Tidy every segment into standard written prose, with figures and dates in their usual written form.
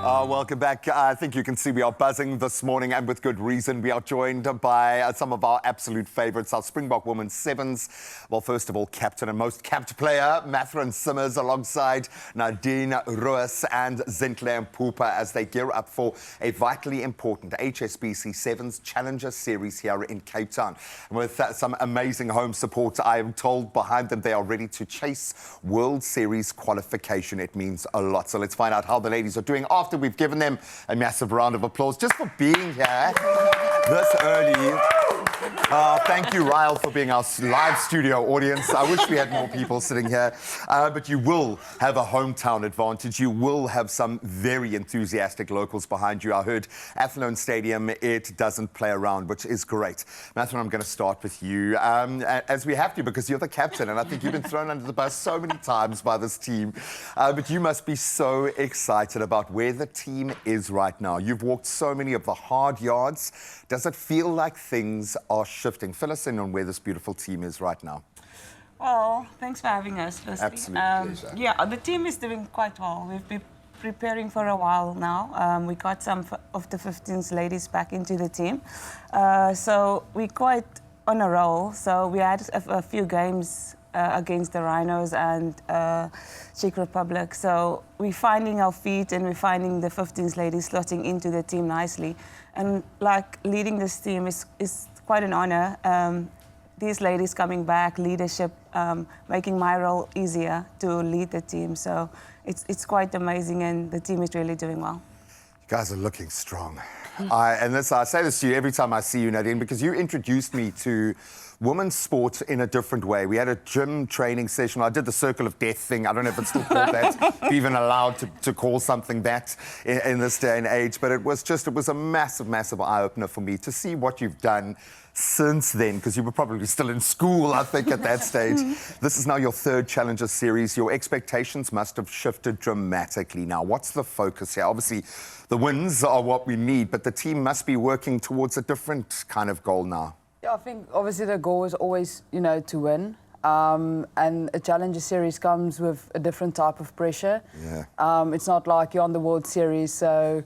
Welcome back. I think you can see we are buzzing this morning, and with good reason. We are joined by some of our absolute favourites, our Springbok women's sevens. Well, first of all, captain and most capped player, Mathurin Simmers, alongside Nadine Ruas and Zintle Mpupa as they gear up for a vitally important HSBC Sevens Challenger Series here in Cape Town. And with some amazing home support, I am told behind them they are ready to chase World Series qualification. It means a lot. So let's find out how the ladies are doing after we've given them a massive round of applause just for being here this early. Thank you, Ryle, for being our live studio audience. I wish we had more people sitting here. But you will have a hometown advantage. You will have some very enthusiastic locals behind you. I heard Athlone Stadium, it doesn't play around, which is great. Mathurin, I'm going to start with you, as we have to, because you're the captain, and I think you've been thrown under the bus so many times by this team. But you must be so excited about where the team is right now. You've walked so many of the hard yards. Does it feel like things are shifting? Fill us in on where this beautiful team is right now. Well, thanks for having us, firstly. Absolute pleasure. Yeah, the team is doing quite well. We've been preparing for a while now. We got some of the 15th ladies back into the team. So we're quite on a roll. So we had a few games against the Rhinos and Czech Republic. So we're finding our feet and we're finding the 15th ladies slotting into the team nicely. And like leading this team is quite an honor. These ladies coming back, leadership, making my role easier to lead the team. So it's quite amazing, and the team is really doing well. You guys are looking strong. I say this to you every time I see you, Nadine, because you introduced me to women's sport in a different way. We had a gym training session. I did the circle of death thing. I don't know if it's still called that, even allowed to call something that in this day and age. But it was a massive, massive eye-opener for me to see what you've done since then, because you were probably still in school, I think, at that stage. This is now your third Challenger Series. Your expectations must have shifted dramatically now. What's the focus here? Obviously, the wins are what we need, but the team must be working towards a different kind of goal now. Yeah, I think obviously the goal is always, to win. And a Challenger Series comes with a different type of pressure. Yeah. It's not like you're on the World Series, so...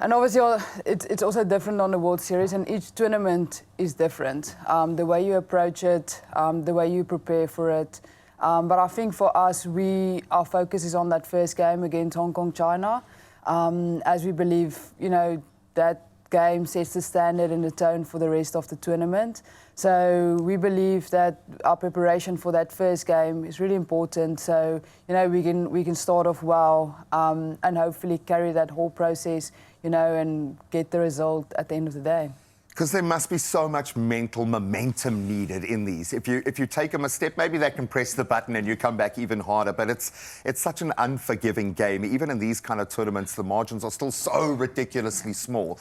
And obviously it's also different on the World Series, and each tournament is different. The way you approach it, the way you prepare for it. But I think for us, our focus is on that first game against Hong Kong, China, as we believe, that game sets the standard and the tone for the rest of the tournament. So we believe that our preparation for that first game is really important. So, we can start off well and hopefully carry that whole process, and get the result at the end of the day. Because there must be so much mental momentum needed in these. If you take them a step, maybe they can press the button and you come back even harder. But it's such an unforgiving game. Even in these kind of tournaments, the margins are still so ridiculously small.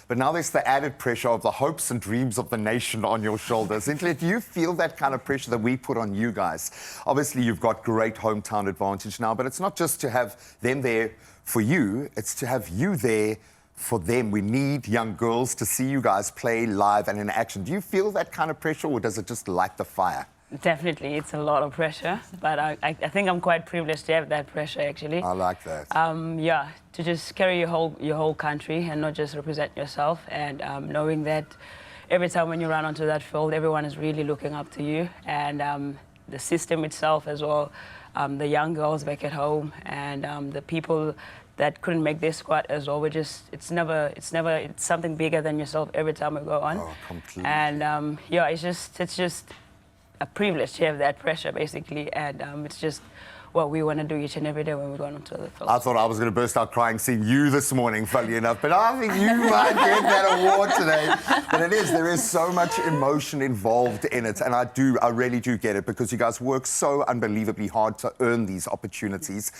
But now there's the added pressure of the hopes and dreams of the nation on your shoulders. Zintle, do you feel that kind of pressure that we put on you guys? Obviously, you've got great hometown advantage now, but it's not just to have them there for you, it's to have you there for them. We need young girls to see you guys play live and in action. Do you feel that kind of pressure, or does it just light the fire? Definitely, it's a lot of pressure, but I think I'm quite privileged to have that pressure, actually. I like that. Yeah, to just carry your whole country and not just represent yourself, and knowing that every time when you run onto that field, everyone is really looking up to you, and the system itself as well, the young girls back at home, and the people that couldn't make their squad as well. It's something bigger than yourself every time we go on. Oh, completely. And yeah, it's just a privilege to have that pressure, basically, and it's just what we want to do each and every day when we go onto the field. I thought I was going to burst out crying seeing you this morning, funny enough, but I think you might get that award today. But there is so much emotion involved in it, and I really do get it, because you guys work so unbelievably hard to earn these opportunities.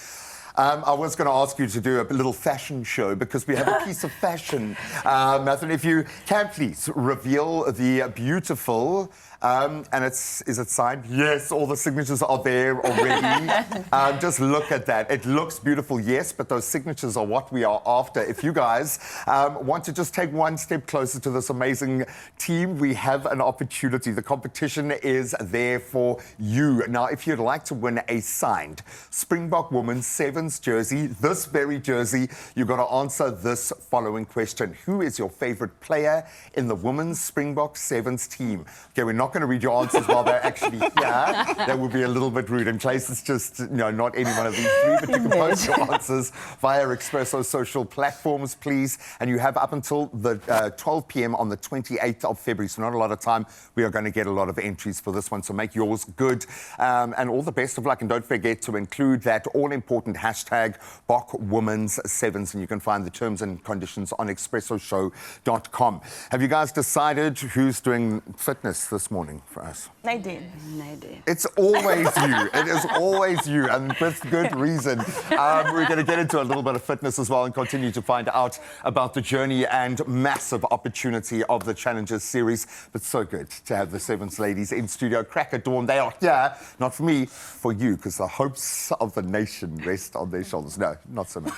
I was going to ask you to do a little fashion show, because we have a piece of fashion. Mathurin, if you can please reveal the beautiful And is it signed? Yes, all the signatures are there already. Just look at that. It looks beautiful, yes, but those signatures are what we are after. If you guys want to just take one step closer to this amazing team, we have an opportunity. The competition is there for you. Now, if you'd like to win a signed Springbok Women's Sevens jersey, this very jersey, you've got to answer this following question. Who is your favorite player in the Women's Springbok Sevens team? Okay, we're not going to read your answers while they're actually here. That would be a little bit rude in case it's just, not any one of these three, but you can post your answers via Expresso social platforms, please. And you have up until the 12 p.m. on the 28th of February, so not a lot of time. We are going to get a lot of entries for this one, so make yours good. And all the best of luck. And don't forget to include that all-important hashtag BokWomen's7s, and you can find the terms and conditions on expressoshow.com. Have you guys decided who's doing fitness this morning for us? Nadine. It's always you. It is always you, and with good reason. We're going to get into a little bit of fitness as well and continue to find out about the journey and massive opportunity of the Challengers series. But so good to have the Sevens ladies in studio. Crack at dawn. They are here, not for me, for you, because the hopes of the nation rest on their shoulders. No, not so much.